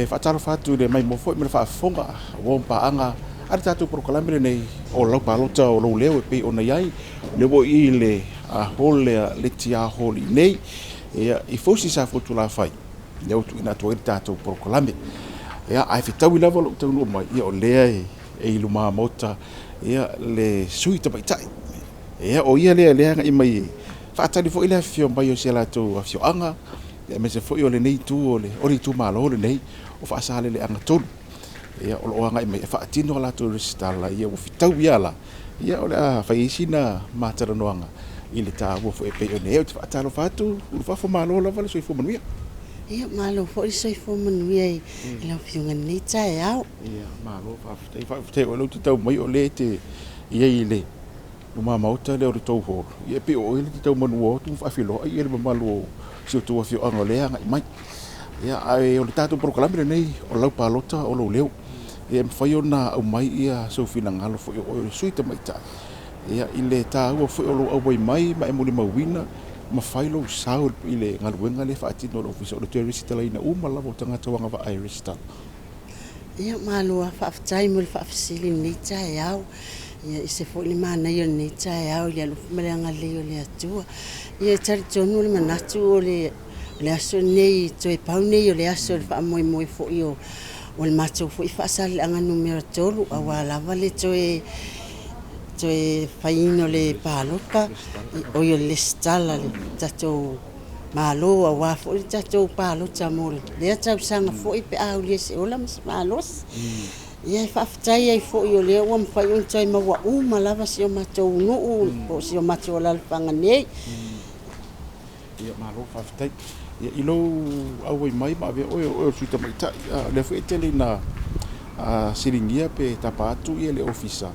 whaataro whātu le mai mofo i mele whaafonga o mpaanga ari tātou proklame nei o lau palota o lau leo e pei o nei ai le wo i le holea le tia holi nei i fosi sa fotu la fai leo tu ina tu tātou proklame ai fitau i lava lo tau no mai o lea e iluma mota le sui tamaitai o ia lea i mai whaatari fo i lea fio mai o se la tau a fio anga me se fo i o le nei tu o le tu malo le nei o whaasale le anga tonu o lo anga i mai e whaatino la tau resitala o fitau iala o le whaisina mātara noanga i le tā ua fo e pei o nei o te whaatalo whātu ulu whafo malo lava le soi fo manuia malo fo i soi fo manuia i lau fiunga nei tae au malo whafte o lau te tau mai o le te i le Uma mauta le o tau hor. Ia pe o ele tau manu o tu afilo ai ele malu si tu afio anga le anga mai. Ia ai o tatu proklame nei o lau palota o lo leu. Ia fai ona au mai ia so fina ngalo fo o suita mai ta. Ia ile ta o fo o lo au mai mai mo le mawina ma fai lo sao ile ngaluenga le fa atino lo fiso o terrorist la ina uma la tanga tawanga va Irish ta. Ia malu fa aftai mo fa afsili ni ta ia ia se fo ni mana ia ni tae au ia lu melanga le o le atua ia tari tonu le manatu o le aso nei toe pau nei o le aso le fa moi fo io o le matou fo i fa sal anga numero tolu a wala vale toe faino le palota o io le stala le tatou malo a wa fo le tatou palota mo le tau sanga fo i pe au le se ola malos ia whaftai ai fo i o lea ua mwhai un tai maua lava si o matou nuu o si o matou lalapanga nei. Ia malo whaftai. Ia ilo au ai mai ma avea o suita mai tai. Le fo e tele na siringia pe tapatu ia le ofisa.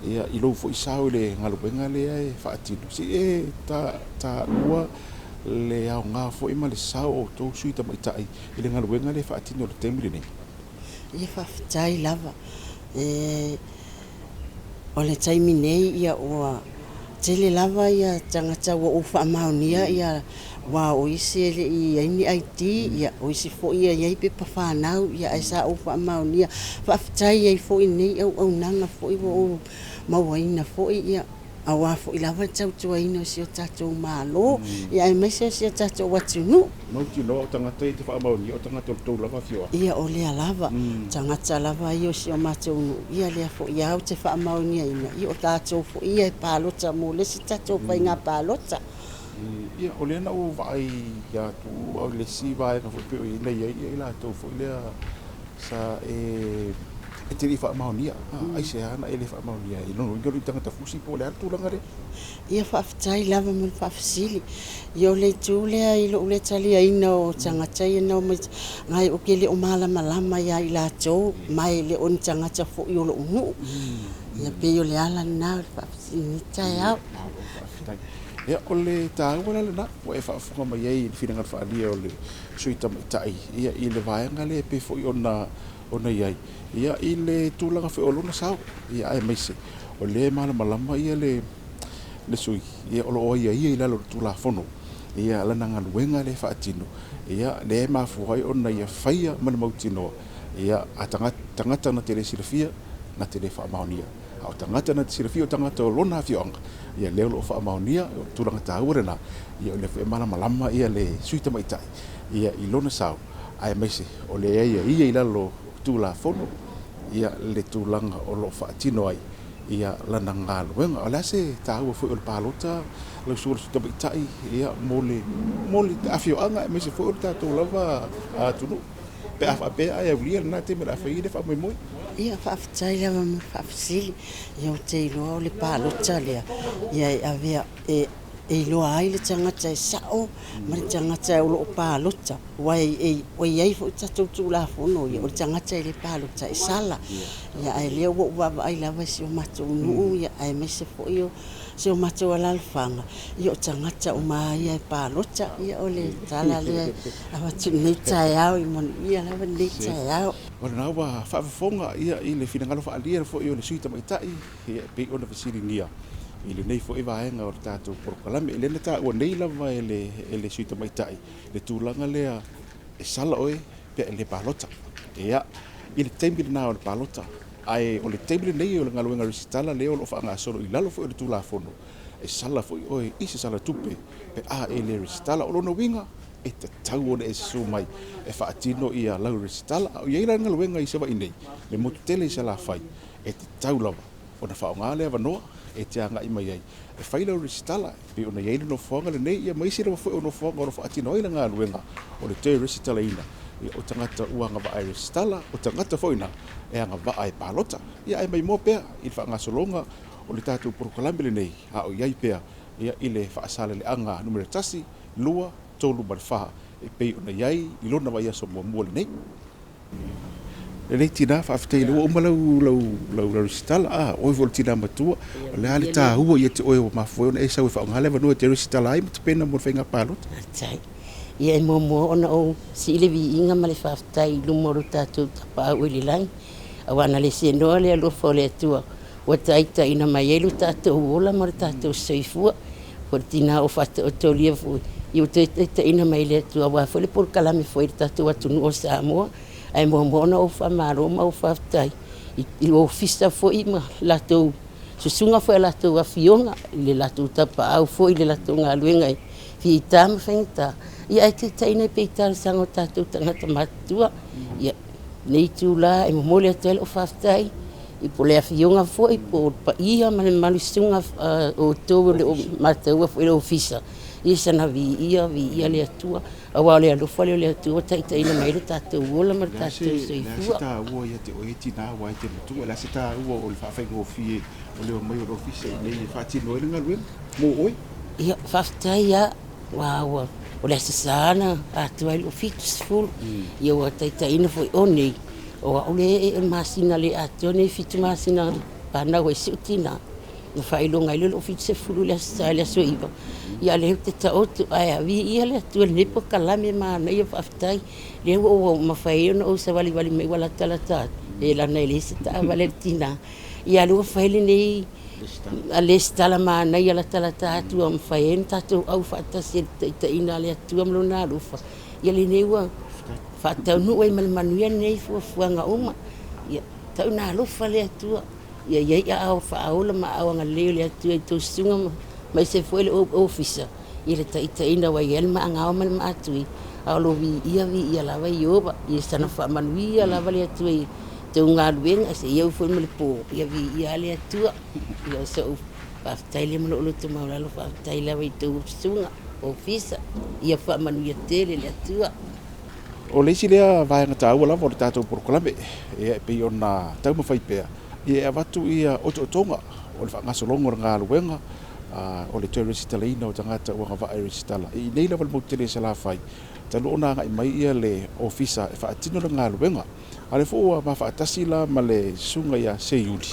Ia ilo fo i sao le ngalupenga lea e whaatino. Si ta ua le au ngā fo i ma le sao o tō suita mai tai. I le ngalupenga le whaatino le temili nei. Ia whaftai lava o le taimi nei ia ua tele lava ia tangata ua uwha amaunia ia wa o isi ele i aini IT ia o isi fo ia iai pe pawhanau ia ai sa uwha amaunia whaftai iai fo i nei au nanga fo i o mawaina fo i ia awa fo i lava tau tua ino si o tatou malo ia ai mai si o tatou watunu no o tangata i te whaamauni o tangata o tau lava fioa ia o lea lava tangata lava i o si o matou nu ia lea fo i au te whaamauni ina i o tatou fo ia e palota mo le si tatou pai ngā palota ia o lea na o vai ia tu au le si vai ka fo peo i nei ia la tau fo lea sa e te rifa maunia ai se ana ele fa maunia i no ngori tanga fusi po le atu langa re ia fa aftai lava mo fa fasili yo le tule ai lo le tali ai no tanga tai no ngai o kele o mala malama ya i la to mai le on tanga ta fo yo lo nu ia pe yo le ala na fa fasili tai au ia o le ta wala na o e fa fo mai ai fina ngar fa ali o le suita tai ia i le vai ngale pe fo yo na ona iai ia i le tulaga fe olona sao ia ai maise o le malama ia le sui ia o lo ia i lalo tulafono ia lana galuega le faatino ia le mafuai ona ia faia ma le mautinoa ia a tagata na tele silafia na tele faamaonia a o tagata na silafia o tagata o lona afioaga ia lea o loo faamaonia o tulaga tāua lenā ia o le fe malama ia le sui tamaitai ia i lona sao ae maise o le ia i lalo tula fono ia le tulanga o lo faatino ai ia lana galuega o le ase tāua foi o le palota lau sua le tamaitaʻi ia mo le afioaga e maise foi o le tatou lava atunu pe afaapea ai aulia lanā te mele afai le faamoemoe ia faafetai lava ma faafesili ia o te iloa o le palota lea ia e avea e loa ai le tangata e sao ma le tangata e o loo palota wai ai fo tatou tulafono ia o le tangata e le palota e sala ia ai lea ua uava ai lava si o matou nuu ia ai mai se fo io se o matou alalafanga ia o tangata o maia e palota ia o le tala lea avatu nei taeao i monu ia lava nei taeao o lenā ua faafofoga ia i le finagalo faalia foi o le sui tamaitaʻi ia pei ona fesilinia i le nei foʻi vaega o le tatou porokalame i lena taʻua nei lava e le sui tamaitaʻi le tulaga lea e sala oe pea e le palota ia i le taimi lenā o le palota ae o le taimi lenei o le galuega resitala lea o loo faagasolo i lalo foʻi o le tulafono e sala foʻi oe isi sala tupe pe a e le resitala o lona uiga e tatau ona e susu mai e faatino ia lau resitala o iai la galuega i se vaʻi nei le motu tele i se lafai e tatau lava ona faaogā le avanoa e te agaʻi mai ai e fai lau resitala pe ona iai le nofoaga lenei ia maisi lava foʻi o nofoaga ona faatino ai le galuega o le toe resitalaina ia o tagata ua agava'a e resitala o tagata foʻi na e agava'a e palota ia e mai mo pea i le faagasologa o le tatou porokalame lenei a o iai pea ia i le faasalele'aga numere tasi lua tolu ma le faha e pei ona iai i lona vai aso muamua lenei lenei tinā faafetai le ua uma lau resitala oe vo le tinā matua o le a le tāua ia te oe ua mafuai ona e sau e faaogā le avanua te resitala ai ma tapena mo le faiga palota ia e momo ona o si le viiga ma le faafetai luma o lo tatou tapa'au i le lai auana le senoa le alofa o le atua ua taʻitaʻina mai ai lo tatou ola ma le tatou soifua po le tinā o faatootolia foi i o taʻitaʻina mai le atua auā foi le polokalame foi le tatou atunuu o Samoa ae momo ona ou faamalo ma ou faafetai i ofisa foi ma latou susuga foi a latou afioga i le latou tapa'au foi i le latou galuega e fiitā ma faigatā ia e taʻitaʻina e peitalasaga o tatou tagata matua ia nei tulā e momo le atua e loo faafetai i po le afioga foʻi po paia ma le malusuga outou le o mataua foʻi le ofisa ia sana viia le atua auā o le alofa le o le atua taʻitaʻina mai le tatou ola ma le tatou soifua tāua ia te oe tinā ua ai te matua le ase tāua o le faafaigaofie o le mai o le ofisa i nei faatino ai le galuega mo oe ia faafetai ia ua o le asasāna atua i loo fitusefulu ia ua taʻitaʻina foʻi o nei o a'u le e masina le atua nei fitu masina panau e siʻutina na faailoga ai le loo fitusefulu le asasā le asoiva ia leu te taotu ae aviia le atua lenei pokalame manai o faafetai lea ua mafai ona ou sa valivali mai ua latalata e lana e lē se taʻavale le tinā ia le ua fai lenei a le stala manai a latalata atu a mafai ai na tatou au faatasi e le taʻitaʻina a le atua ma lona alufa ia lenei ua faataunuu ai ma le manuia nei fuafuaga uma ia tauna alofa le atua ia iai a faaola ma aoaga lelei o le atua i toususuga mai se foi le ofisa ia le taʻitaʻina ua iai le maagao ma le maatui aolo viia lava i ova ia sana faamanuia lava le atua i taugaluega se iau foi ma le pō ia viia le atua ia so faafetai le malōʻoloto maulalo faafetai lava i tou susuga ofisa ia faamanuia tele le atua o le isi lea vaega tāua lava o le tatou porokalame ia e pei ona taumafai pea ia e avatu ia otootoga o le faagasologo o le galuega o le toe resitalaina o tagata ua gava'a e resitala i nei lava le mautele e salafai talu ona agaʻi mai ia le ofisa e faatino le galuega a le foʻu ua mafaatasi la ma le susuga ia seiuli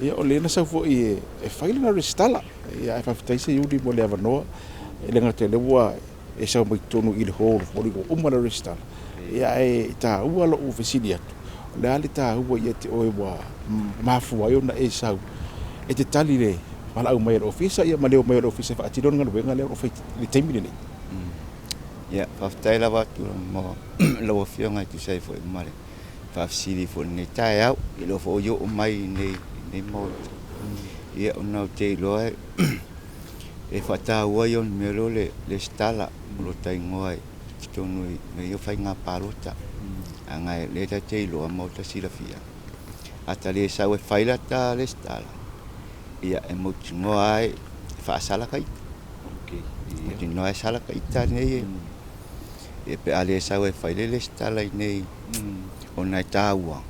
ia o lena sau foʻi e fai lana resitala ia e faafetai seiuli mo le avanoa e le gata le ua e sau mai tonu i le holo foli ua uma le resitala ia e tāua loʻu fesili atu le a le tāua ia te oe ua mafua ai ona e sau e te tali le malaau mai le ofisa ia ma leo mai le ofisa faatino le galuega lea o fai le taimi lenei ia faafetai lava atu mo lau afioga i tusai foʻi ma le faafesili foʻi lenei taeau i lo foʻi oo mai nei mau ia ona o te iloa e faataua ai ona mea leo le stala o lo taigoa e tonu me ia faiga palota agae lē taitei iloa ma o tasilafia ata lē sau e fai lata le stala ia e mautigoa ai faasalakaita mautinoa e salakaita nei e pe a lē sau e fai le stala i nei ona e tāua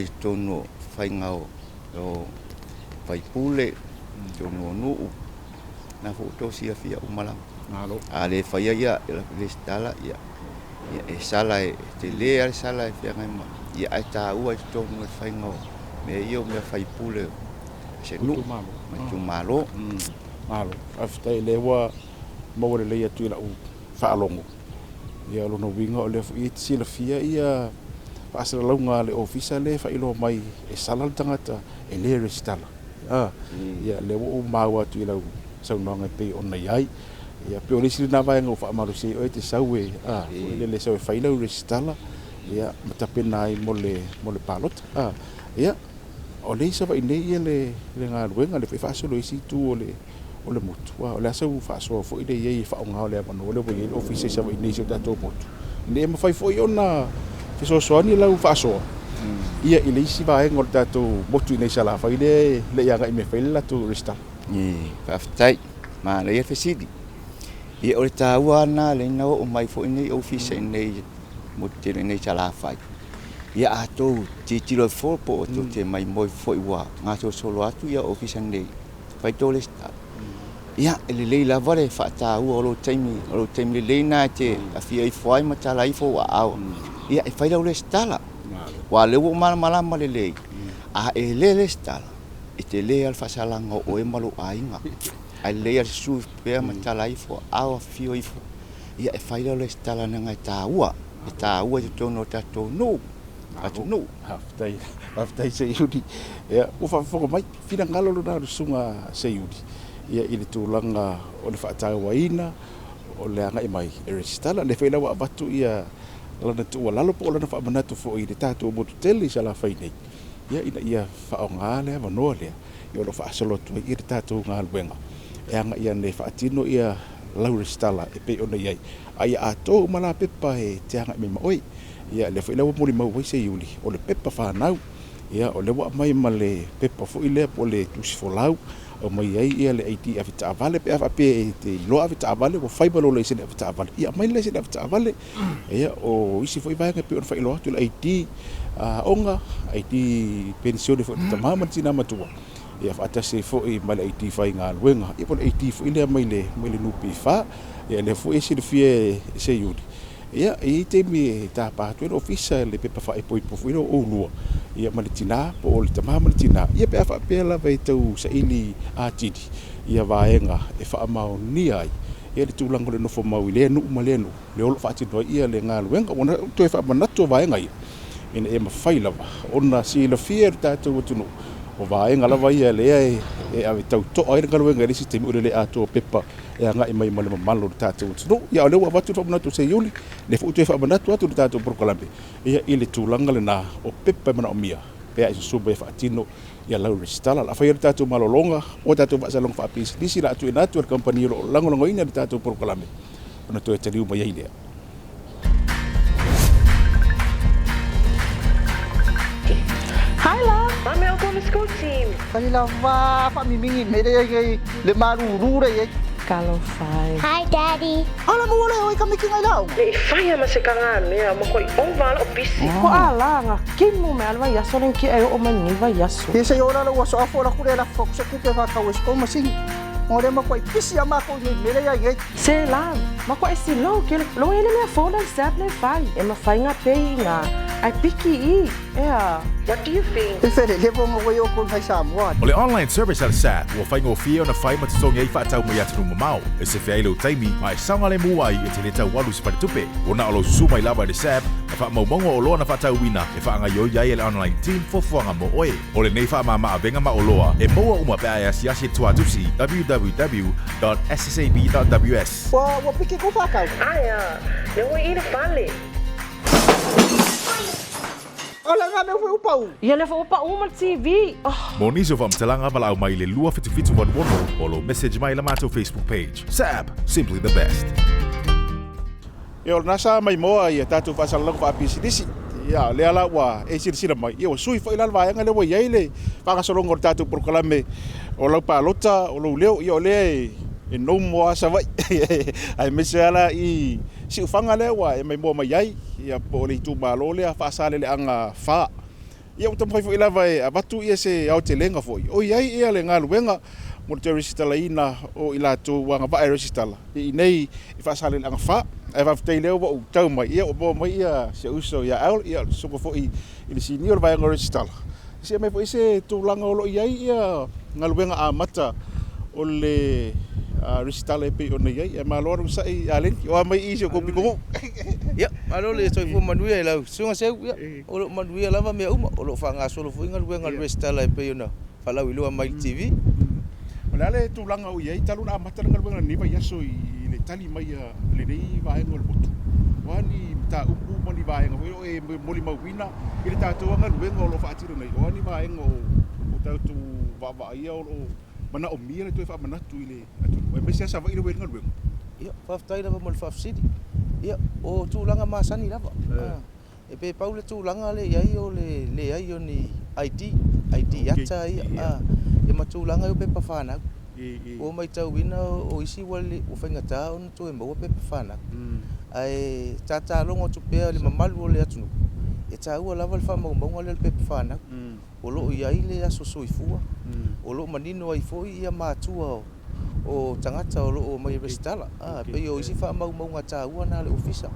i tonu faiga o faipule tonu o nuu na fo to sia fia umala ale faia ia le stala ia e sala e te le al sala e fia mai ia ata ua to no fai ngo me io me fai pule se nu ma tu malo afta le wa mo le ia tu la u fa longo ia lo no winga le fu sila fia ia pasal longa le ofisa le fa ilo mai e sala tangata e le stala ia le o maua tu la sau nonga pe ona iai ia pe olisi na vai ngo fa maru se o te sau e le sau e faila u restala ia matapena ai mo le palota ia o le isa vai nei ia le galuega le fa'asolo isi tu o le motu o le asau fa'asoa fo'i le iai fa'aogao le amano le voi le ofisa isa vai nei se tatou motu ne mafai fo'i ona fesoasoani lau fa'asoa ia i le isi vaega o le tatou motu i nei salafai le iagai me fai le latou restala fa'afetai ma le ia fesili ia o le tāua ana leina o mai fo'i nei ofisa i nei mo te nei salafai ia atou titilo po o te mai moi fo'i ua ngaso solo atu ia ofisa nei fai tole sta ia ele leila vale fa tāua o lo taimi leina te afia i foi ma tala i fo au ia e fai le stala wa le wo mala le a ele stala e te le al fasalanga o e malo ainga ai le al su pe ma tala i fo au fio i fo ia e fai le stala nga tāua e tāua te tono tato no atu no haftai se yudi ia o fa fo mai fina ngalo lo na sunga se yudi ia i le tūlanga o le whaatauaina o le anga i mai e resitala le whaila wa abatu ia lana tua lalo po lana whaamanatu fo i le tātua motu tele sa la whainei ia ia whao ngā lea wanoa lea i o lo whaasalotu i le tātua ngā luenga e anga ia ne whaatino ia lau resitala e pe ona iai ai a tō umala pepa e te anga i mai maoi ia le whaila wa mori mau waise iuli o le pepa whanau ia o le wa mai ma le pepa fo i lea po le tusi fo lau o mai ai ia le IT afita avale pe ape te lo afita avale o faibalo le sene afita avale ia mai le sene afita avale ia o isi foi vai pe on fai lo tu IT onga IT pensione fo tamama tina matua ia fata se fo i mai IT fai nga luenga ia pon IT fo ile mai le nupi fa ia le fo isi de fie se yudi ia i te mi ta pa tu ofisa le pe pa fa po fo ilo o lua ia malitina po o le tamama malitina ia pe fa pe la vai tau sa ili atidi ia vaenga e fa mau ni ai ia le tulango le no fo mau ile no maleno le olo fa tino ia le nga luenga ona to fa manato vaenga ia ina e ma faila ona si le fier ta tu tu o vaenga la vai le e ave tau to ai nga luenga le sistemi o le ato pepa e anga i mai male malo ta tu tu ia le wa tu fa manato se yuli le fu tu fa manato atu ta tu prokolambe ia ile tulanga le na o pepa mana o mia pe ai sube fa tino ia lau restala la fa ta tu malolonga o ta tu ba salong fa pis disi la tu ina tu company lo lango ina ta tu prokolambe ona to e te riu mai ile Hi, love. I'm Elko on the school team. Kanila va famimingin mere le maruru re. Kalo fai. Hi, Daddy. Ala mo wala oi kami kingai lao. Le fai ama se kangan me ama koi onvala o bisi. Ko ala nga kimu me alwa yaso len ki ayo o mani va yaso. Ke se ora lo waso afora kure la fok se kupe va ka wes ko masing. Ore ma koi pisi ama ko ni mere ya ngai. Se la, ma ko esi lo ke lo ele me foda sap le fai. E ma fai nga pe nga. Ai piki I. Yeah. What do you think? E fere le bongo wo yo ko mai Samoa. O le online service al SAP, ua whaingo fia na whai matatonga I whaatau mai atu runga mau. E se whai lau taimi, mai sanga le mua I e te le tau walu se tupe. O na alo susu mai lava le SAP, e wha maumongo o loa na whaatau wina, e wha anga yoi iai le online team fofuanga mo oe. O le nei wha maa avenga ma o loa, e moa uma pe ai asiasi tuatusi, www.ssab.ws. Wa piki ko fa ka. Aya, le wo I le fale. Ala nga me fu pau. Ia le fo pa uma TV. Monizo vam telanga vala mai le lua fitu waduono, o lo message mai la mato Facebook page. SAP, simply the best. e o nasa mai moa ia tatu fasalang fa pisidisi ia le ala wa e sir mai ia sui fa ilal vaenga le wa ile fa solongo tatu proklame o lo pa lota o lo leo ia le e no mo asa vai ai me sala I si ufanga le wa e mai mo mai ai ia po le tu malo le fa sale le anga fa ia utam fa ila vai abatu ia se au te lenga foi o ai ia le ngaluenga mo te resistala ina o ila tu wanga va resistala I nei I fa sale le anga fa e va te leo o tau mai ia o mai ia se uso ia au ia so ko foi I senior vai resistala se mai foi se tu langa o lo ia ngaluenga a mata o le resistala pe o nei e malor sai alen o mai I se ko bigo ya malo le so fu manuia la sunga se ya o lo manuia lava me uma o lo fanga solo fu ngaluenga resistala pe ona fala wi lo mai TV Ola le tu langa o ia taluna mata ngaluenga ni vai aso I le tali mai le nei vai ngol botu wani ta upu mo ni vaenga o e mo li mauina i le tātou anga luenga o lo whaatiro nei o ni vaenga o tautu vava ia o mana o mia le toi wha manatu i le atu e mesi asa wa i le wenga luenga ia whaftai lava mo le whafsidi ia o tūlanga masani lava e pe pau le tūlanga le iai o le iai o ni ID ata ia e ma tūlanga o pe pa whanau o mai tau wina o isi wale o whaingata o na tue maua pe pa whanau ai tata longo tu pe le mamalu o le atunu e tau lava le whamau le pe pa whanau o lo iai le aso soifua o lo manino ai foi ia mātua o tangata o lo mai restala pe o isi whamau ngata ua na le ofisa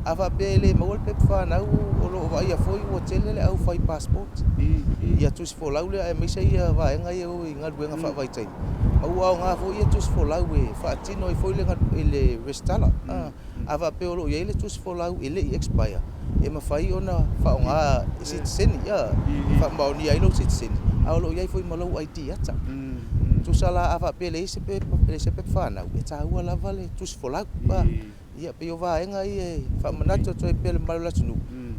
ava pe le maua le pe pa whanau o lo vai a foi o tele le au fai passport ia tusi fo lau le ai misa ia vaenga ia o inga luenga wha vaitai au au ngā fo ia tusi fo lau e whaatino i foi le restala ava pe o lo ia le tusi fo lau ele i expire e mawhai ona whao ngā citizen ia wha maoni ai lo citizen au lo ia foi malau ID ata tusala ava pe le se pe whanau e tāua lava le tusi fo lau ia pe o vaenga i e wha manato toi pe le malu latunu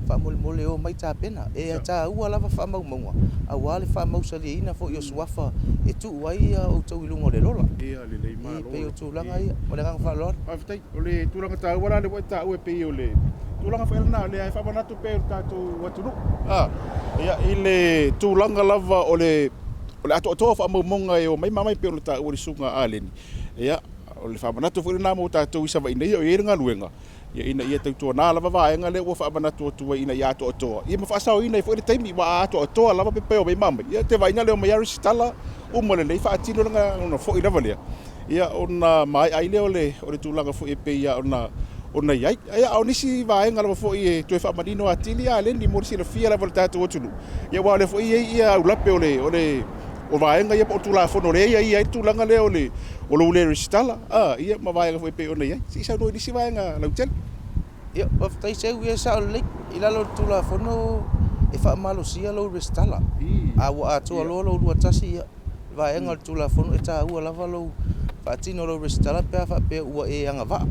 wha mole o mai tā pena e tāua lava wha maunga au ale wha mausali ina fo i o suafa e tu wai o tau ilungo le lola ia le lei maa pe o tūlanga ia mo le ngang wha lola Whaftai, o le tūlanga tā wala le wai tā ue pe o le tūlanga whaelana le ai whamanatu pe o tātou watunu ia i le tūlanga lava o le ato atoa wha maumonga e o mai mamai pe o le tā ue le sunga āleni ia o le whamanatu whaelana mo tātou isa wa ina ia o e ringa luenga ia ina ia tautua nā lava vaenga le ua whaamanatu atua ina ia ato atoa ia mawhaasao ina i fwere taimi wa ato atoa lava pepe o mai mamai ia te vaina leo mai aris tala umale lei whaatino langa ona fo ina valea ia ona mai ai leo le o le tūlanga fo e pe ia ona iai ia au nisi vaenga lava fo i e tue whaamanino atili a leni mo risi la fia lava le tātou atunu ia wa le fo i ia au lape o vaenga ia po tula fono le ia tūlanga leo o lo le ristala ia ma vaenga fo e pe ona iai si sa no nisi vaenga lau tel ia whaftai seu ia sa o le i lalo tula fono e wha malo sia lo restala a wa atua lo rua tasi ia vaenga le tula fono e tā ua lava lo whaatino lo restala pe a wha pe ua e anga va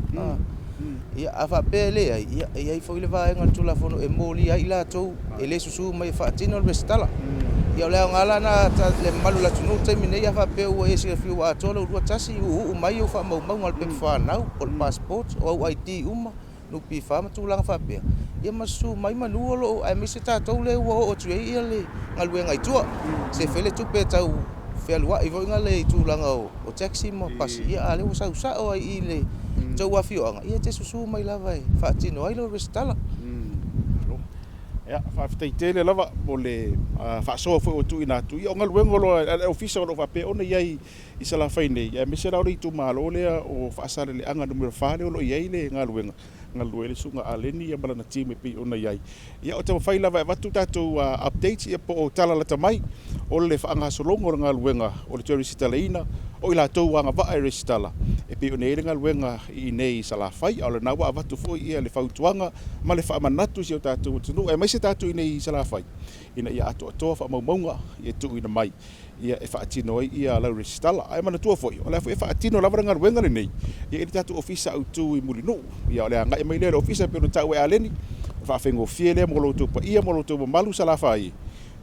ia a wha pe le ia i fo i le vaenga le tula fono e mōli ai la tou e le susu mai whaatino lo restala ia o leo ngala na le malu la tunu taimi nei a wha pe ua e si fiu a tola rua tasi u mai o wha mau ngal pe whanau o le passport o au ID uma no pi fama tūlanga whapea. Ia masu mai manu o lo ai mese tātou le ua o tuei ia le ngalue ngai tua. Se whele tupe tau whelua i voinga le tūlanga o taxi mo pasi. Ia ale o sau sao ai i le tau wawhioanga. Ia te susu mai lava e whaatino ai lo restala. Ia, whawhitaitele lava mo le whaasoa fwoi o tui nā tui. Ia o ngaluengo lo e ofisa o lo whapea ona iai i sa la whainei. Ia mese rao le i tu malo lea o whaasare le anga numero whale o lo iai le ngaluenga. Ngalue le sunga aleni ia malana time pi ona iai. Ia o te mawhai lava e watu tātou updates ia po o talalata mai o le whaanga solongo o ngaluenga o le tuari sitaleina o i la tau wanga wa e resitala. E pi o neere ngaluenga i nei sa la whai au le nawa a watu fwoi ia le whautuanga ma le whaamanatu si o tātou tunu. E mai se tātou i nei sa la whai. Ina ia ato atoa whaamaumaunga i e tuu ina mai. Ia e whaatino ai ia lau resitala. Ai mana tua fwoi. O le e whaatino lava ngaluenga le nei. Ia i tātou ofisa au tū i mulinu. Ia o le anga e mai le ofisa pe no tau e aleni. Whaafengo fiele mo lo tau pa ia mo lo tau malu sa la whai.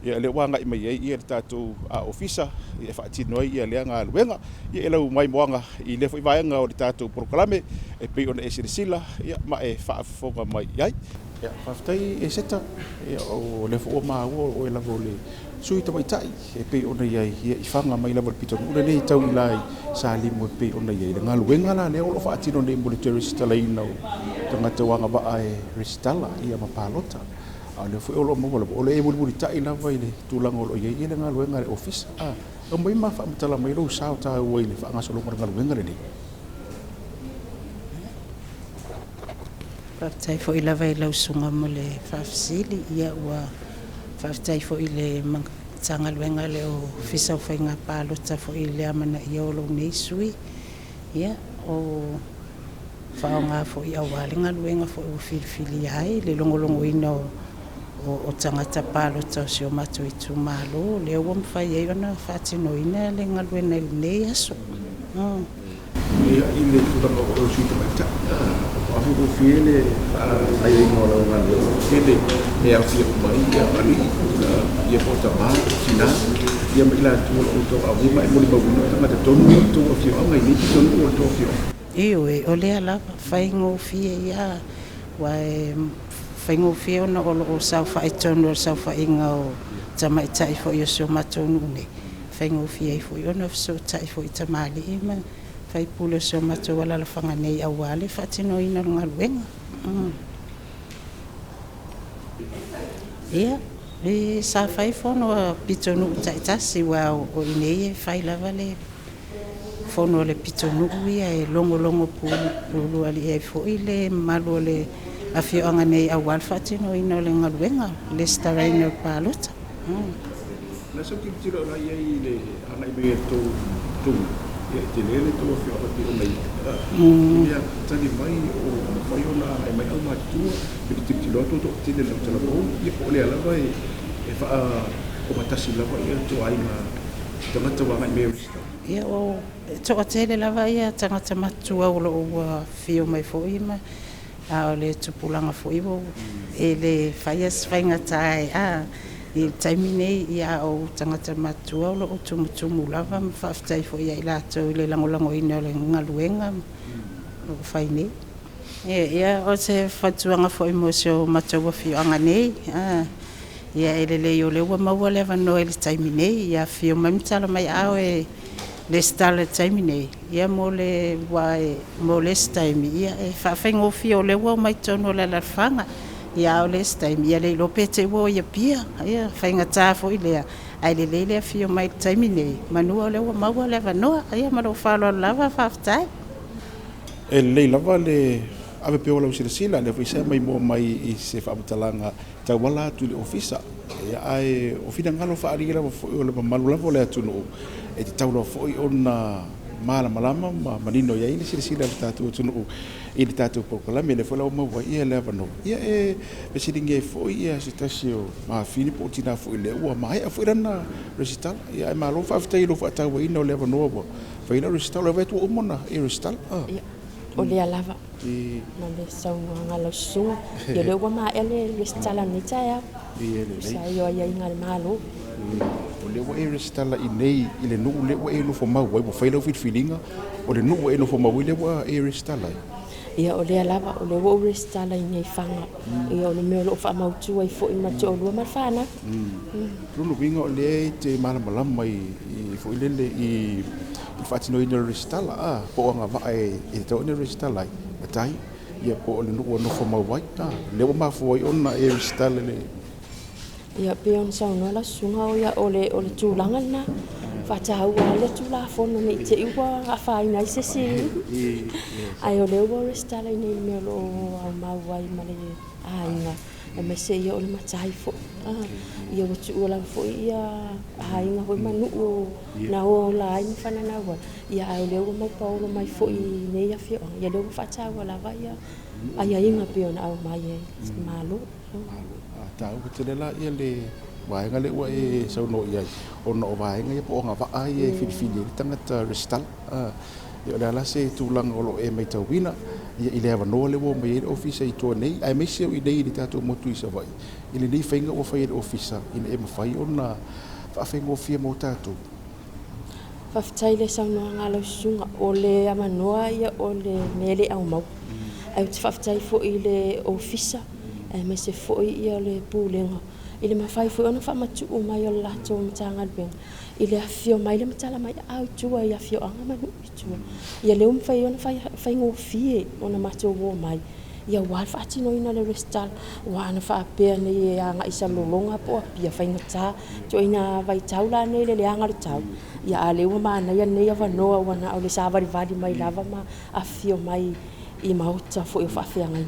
Ia le wanga i mai ia le tātou a ofisa. Ia whaatino ai ia le anga aluenga. Ia e lau mai moanga i le fwoi vaenga o le tātou proklame. E pei ona e sirisila. Ia ma e whaafonga mai iai. Ia whaftai e seta. Ia o le fwoi maa o e lago le sui ta mai tai e pe ona iai ia i whanga mai lava le pitonu. Ule nei tau i lai sa limu e pe ona iai. Le ngaluenga la le o lo whaatino nei mo le te resitala ina o tangata wanga waa e resitala ia mapalota. A le fwoi o lo mawala. O le e muli tai lava i le tūlanga o lo iai i le ngaluenga le ofisa. O mai ma whaamatala mai lo sao ta ua i le whaangasolonga le ngaluenga le nei. Whaftai fo i lava i lau sunga mo le whafsili ia ua whaftai fo i le tanga luenga le o fisa o whainga pālota fo i le amana i o lo nei sui ia o whaonga fo i awalinga luenga fo i whirwhiri ai le longolongo ina o tangata pālota o si o mato i tu malo le o mwhai e ona whaatino ina le ngaluena i nei aso Ia i le tūranga o suita mai ta. Aku feel ai ngora ngalo kele e au fio mai ali ia pota ma sina ia mai la tu o au mai mo ba no tanga tonu to fio mai ni tonu to fio e ole ala fai ngo fie ia wa fai ngo fie ona o sa fai tonu sa fai ngao tama tai fo yo so matonu ne fai ngo fie fo yo no so tai fo tamali ma fai pulo so mato wala la fanga nei awale fatino ina ngaluenga ia e sa fai fono pitonu taitasi wa o nei fai lavale fono le pitonu ia e longo pulu ali e fo ile malo le afio anga nei awal fatino ina le ngaluenga le staraina palota na so ki tiro la ia ile anga i to te lele to fio ati o mai ia tani mai o mai ona ai mai o mai tu ki te loto to te le tala ko ia ko le ala vai e fa o matasi la vai to ai ma tanga wa mai me ia o to atele la vai tanga matu o lo fio mai fo ima a le tupulanga fo ivo e le faias fainga tai i taimine ia o tangata matua o lo tumutumu lava mawhaftai fo ia i lato i le langolango ina o le ngaluenga o whaine. Ia o te whatuanga fo i mosio matua fio anga nei. Ia e le leo lewa maua lewa no e le taimine ia fio mamitala mai ao e le stale taimine. Ia mo le wae mo le staimi ia e whawhaingo fio lewa mai tono le larfanga. Ia o le staimi ia le lopete wo ia pia ia whainga tāfo i lea ai le lea fio mai taimine manua o lewa maua lewa noa ia maro whalo lava whaftai e le lava le ave pe ola sila le foi mai mo mai i se whaapatalanga tau wala atu le ofisa ia ai ofina ngalo whaarira fo o le malu lava le atu no e te tau lo fo i ona mala malama manino ia ile sila le tatu tunu i le tatu pokolami le fola o maua ia le avano ia e pesiringe fo ia sitasio ma fini po tina fo ile ua mai a fo irana recital ia e malo faftai lo fata wa ina le avano bo fa ina recital le vetu o mona e recital o le alava na le sau ngala sunga ia le ua ma ele recital ni taia sa yo ia ingal malo o le ua e recital i nei i le nuu le ua e no fo mau wa fa ilo fit feelinga o le nuu e no fo mau le ua e recital ia o le alava o le wo recital nei fanga ia o le me lo fa mautu ai fo i mato o lua marfana Bruno vinga o le te malama i fo ile le i fatino i recital po nga va e to ni recital ai tai ia po le no fo mau vai le o ma fo i ona e recital le ia pe on sa no la sunga o ia o le tulanga na fatau le tula fo no ni te iwa a fai na se si ai o le wo recital nei me lo au mau vai male ainga e me se ia o le matai fo ia o tu ola fo ia ainga ho manu na o la ai fana na wa ia o le wo mai paulo mai fo i nei a fio ia le wo fatau la vai ai ainga pe on au mai malo tau te la ia le vai ngale wa e sau no ia ono vai ngai po nga va ai e fili tangata recital ia la se tulang olo e mai tawina ia ile ava no le wo mai office i to nei ai mai se i dei di tato motu i sa vai ile nei fainga o fai office in e mafai ona fa faingo fia mo tato fa ftai le sau no ngalo sunga o le amanoa ia o le mele au mau ai te fa ftai fo ile office ai mai se fo ia le pulenga ile mafai fo ona fa matu o mai o lato mtanga ben ile afio mai le mtala mai au tua ia afio anga manu tua ia le fai ona fai ngo fie ona matu wo mai ia wa fa tino ina le recital wa na fa pe ne anga isa lolonga po pia fai ngata to ina vai taula ne le anga le tau ia ale wo ma na ia ne va no wana o le sa vadi mai lava ma afio mai i mauta fo i fa fianga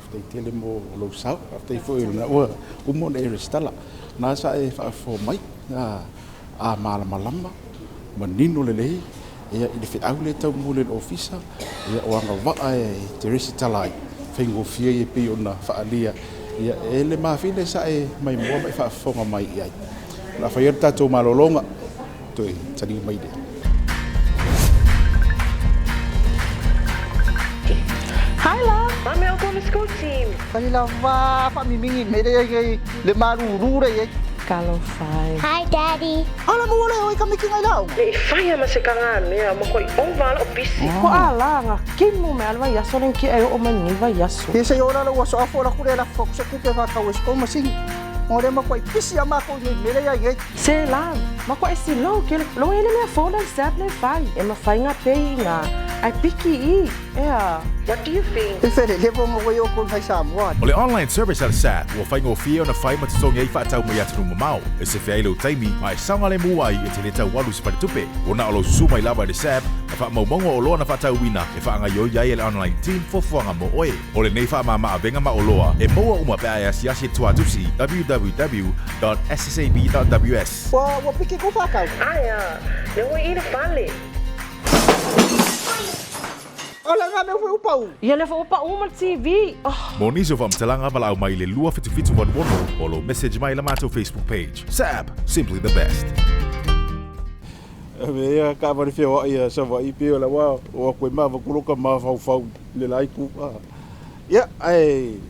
te tele mo lo sa te foi na o mo le restala na sa e fa fo mai a malama manino le lei ia i le au le tau mo le ofisa ia o anga va e te restala fengo fie e pe ona fa alia ia ele ma fine sa e mai mo mai fa fo mai ia la fa yerta to malolonga to tani mai de Mami o kona school team. Kani la va mimingi me le maruru re. Kalo fai. Hi Daddy. Ala mo wala oi kami kinga lao. Le fai ama se kanga me ama koi oval o bisi. Ko ala nga kimo me alwa yaso len ki o mani va yaso. Ke se ora la waso afo la kure la fok se kupe va ka wes ko masing. Ore ma koi pisi ama ko ni me ya ngai. Se la, ma ko esi lo ke lo ele me fo la sap le fai. E ma fai nga pe nga. Ai piki I. Yeah. What do you think? E fere le bongo wo yo ko vai Samoa. O le online service al SAP, ua whaingo fia o na whai matasonga I whaatau mai atu runga mau. E se whea ilo taimi, mai sanga le mua I e te le tau walu se paritupe. O na alo susu mai lava le SAP, e wha maumongo o loa na whaatau wina, e wha anga yoi iai le online team fofuanga mo oe. O le nei wha maa avenga ma o loa, e moa uma pe ai asiasi tuatusi www.ssab.ws. Wa piki ko fa ka. Aya, le wo I le fale. Ala nga me foi upau. Ia le fo pa uma TV. Monizo vam talanga vala mai le lua fitu waduono, o lo message mai la mato Facebook page. SAP, simply the best. Ia ka mari fio ia sa vai pio la wa o ko ma va kuloka ma fa le lai ku. Ia ai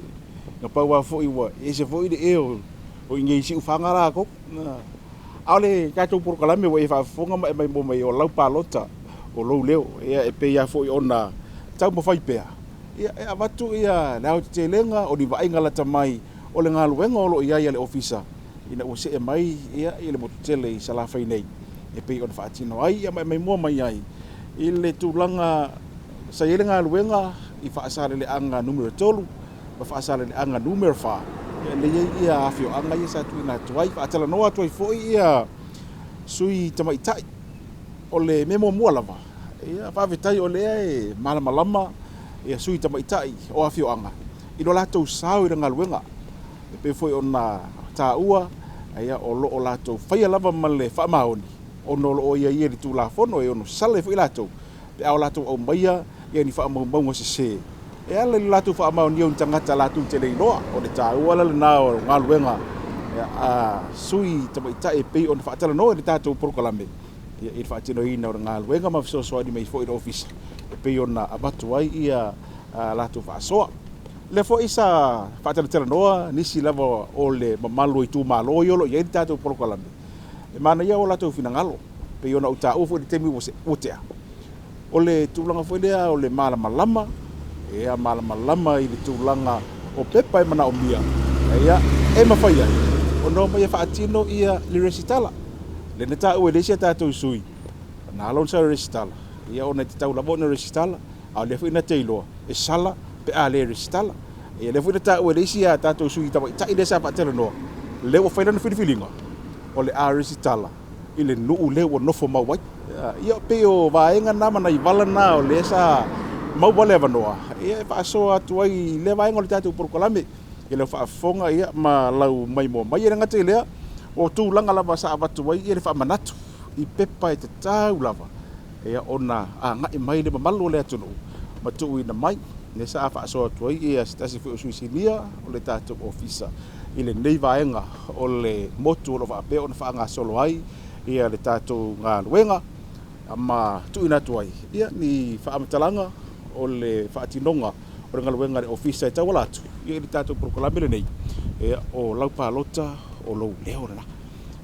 na pa wa fo I wa e se fo I de o ngi si ufanga la ko. Ale ka tu por kala me wa fa fonga mai mo mai o lau palota o lo leo ia e pe ia fo I ona tau mo fai pea. Ia e avatu ia na o te lenga o di vai ngala tamai o le ngalu wenga o lo ia le ofisa. Ina o se e mai ia I le motele I sala fai nei. E pe on faatino ai ia mai mo mai ai. I le tulanga sa ile ngalu wenga I faasale le anga numero 3, ma faasale le anga numero 4. Ia le ia afio anga ia sa tuina tuai faatala no atu I foi ia sui tamai tai. O le memo mua lava. Ia whawhetai o lea e malama ia sui tamaitai o awhio anga. Ino lātou sao I ranga luenga. E pe foi o na tā ua, ia o lo o lātou whaia lava male whaamaoni. O no lo o ia ia tu la fono e ono sale foi lātou. Pe au lātou au maia, ia ni whaamaunga se se. E ala li lātou whaamaoni au tangata lātou te rei noa. O le tā ua lale nā o ngā luenga. Sui tamaitai e pe o na whaatala noa ni tātou porokalame. Ia I whaatino I na o ngā luenga ma fisosoa ni mei fo I office. E pe ona abatu ai ia lātou whaasoa. Le fo isa whaatana noa nisi lava o le mamalu I tū malo I olo I eri tātou porokalame. E mana ia o lātou whinangalo. Pe ona uta ufo I temi wotea. O le tūlanga fo lea o le malama lama. Ea malama lama I le tūlanga o pepa mana o mia. Ia e mawhai ai. O no mai whaatino ia le resitala. Le neta ue lesia tātou sui. Nā lon sa resitala. Ia o nei te tau labo na resitala. A le fwina teiloa. E sala pe a le resitala. Ia le fwina tā ue lesia tātou sui tamai. Ta I le sa patela noa. Le o whaina na whiriwhiringa. O le a resitala. I le nuu le o nofo mawai. Ia pe o vaenga nama na I vala nā o le sa mawale avanoa. Ia e whaasoa atu ai le vaenga o le tātou porokalame. Ia le whaafonga ia ma lau mai mo mai. Ia ngate lea. O tūlanga lava sa avatu wai I le whaamanatu I pepa te tau lava. Ea ona a ngai mai le mamalu o le atunu. Matu I na mai. Ne sa whaasoa tuai ia stasi fi o suisinia o le tātou ofisa. I le nei vaenga o le motu o lo whaapea o na whaanga solo ai. Ia le tātou ngā luenga. Ama tuina tuai. Ia ni whaametalanga o le whaatinonga o le ngā luenga le ofisa e tau alatu. Ia le tātou prokolamele nei. Ea o laupalota o lo leo na.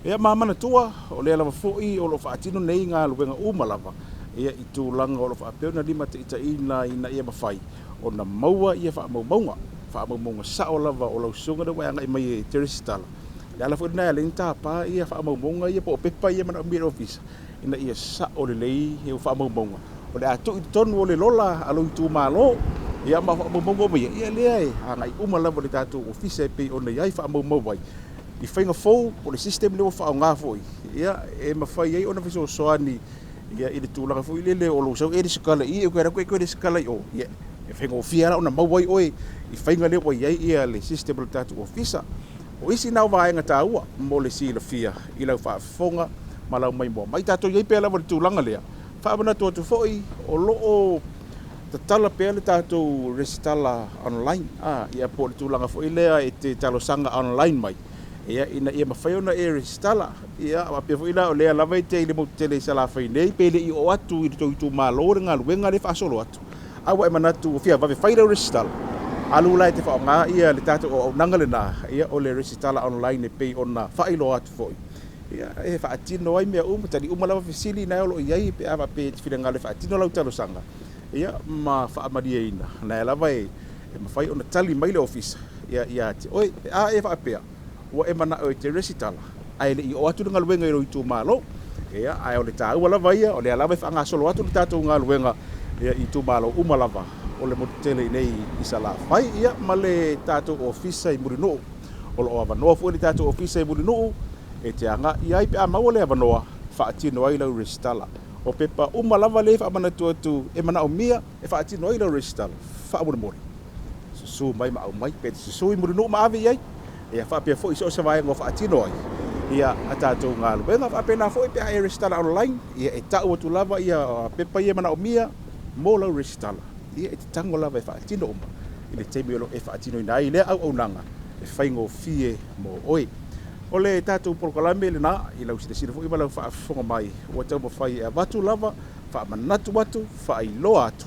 Ea mamana tua o lea lava foi o lo whaatino nei ngā luenga umalava. Ea I tūlanga o lo whaapeo na lima te ita ina ia mawhai. O na maua ia whaamaumaunga. Whaamaumaunga sao lava o lau sunga na waianga I mai e teresitala. Lea la foi na le nta pa ia whaamaumaunga ia po o pepa ia mana o mira ofisa. Ina ia sa o le lei he o whaamaumaunga. O le atu I tonu o le lola alo I tū malo. Ia ma whaamaumaunga mai. Ia lea e hanga I umalava le tātou ofisa e pei o na iai whaamaumaunga. I whainga fōu o le sistem leo whao ngā fōi. Ia e mawhai ei ona fiso soani. Ia I le tūlanga fōi lele o lo sau e sikala I e koe rako e koe sikala I o. Ia e whainga o whiara ona mawai oe. I whainga leo wai ei ia le sistem le tātou ofisa. O isi nau vaenga tā ua mo le si la fia. I lau whaafonga ma lau mai mua. Mai tātou iei pēla wa le tūlanga lea. Whaamana tō tu fōi o loo tatala pēle tātou resitala online. Ia po le tūlanga fōi lea e te talosanga online mai. Ia ina ia mawhaiona e resitala. Ia apia fo ina o lea lava I te I le motele sala whai nei. Pele I o atu I le tau I tū malo ngā luenga le whaasolo atu. Awa e manatu o fia vave whaira o resitala. alula te whaonga ia le tātou o nangalena ia o le resitala online e pei ona whailo atu foi. Ia e whaatino ai mea tani umalawa fesili na olo iai pe awa pe whirenga le whaatino lau talo sanga. Ia ma whaamaria ina. Na e lawa e mawhai ona tali mai le ofisa. Ia te oi e whaapea. Ua e mana o te resitala. Ai le i o atu nga luenga i roi tū malo. Ia ai o le tāua lava ia o le alawa e whaanga solo atu le tātou ngā luenga ia i tū malo umalava. O le motele nei i sa la whai ia ma le tātou ofisa i Murinoo. O lo awanoa fu le tātou ofisa i Murinoo. E te anga i ai pe a maua le awanoa whaatino ai lau resitala. O pepa umalava le whaamana tuatu e mana o mia e whaatino ai lau resitala. Whaamuna mori. Susu mai ma au mai pe susu i Murinoo ma ave iai. E a whaapea fo i so se vai ngō whaatino ai. Ia a tātou ngā luenga whaapena fo i pe a e resitala online. Ia e tau atu lava ia pepa i e mana o mia mo lau resitala. Ia e te tango lava e whaatino uma. I le teimi olo e whaatino i nai le au nanga. E whaingo fie mo oi. O le tātou polokalame le nā, i lau sida fo i malau whaafonga mai. Ua tau ma whai e watu lava, whaamanatu watu, whaailoa atu.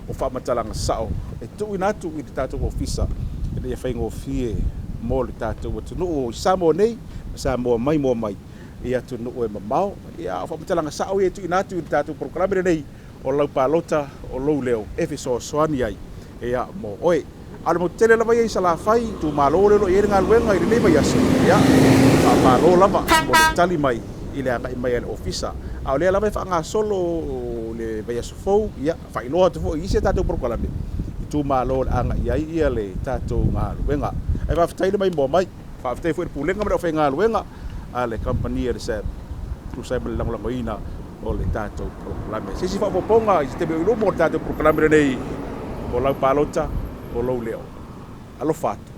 O whaamatalanga sao. E tui natu i le tātou ofisa. E le whaingo fie mo le tātou watu nuu i Samoa nei, Samoa mai mo mai. I atu nuu e mamao. I a whaamatalanga sao i e tui natu i le tātou polokalame nei. O lau pālota, o lau leo, efe so soani ai. E a mo oe. Ala mo tele lava ia i sa la whai, tu malo lelo i ngā luenga i le nei mai asu. Ia, ka malo lava, mo le tali mai i le anga i mai ale ofisa. A o lea lava i wha ngā solo le vai asu fau, ia, whailoa tu fo i se tātou porokalame. I tu malo le anga i ai ia le tātou ngā luenga. Ai whawhitaile mai mua mai, whawhitaile fo i pulenga mara o whai ngā luenga, a le kampania le sa, kusai mele langolango ina o le tātou porokalame. Sisi whapoponga i se te meo ilomo o le tātou porokalame nei, o lau pālota, o lau leo. Alo fato.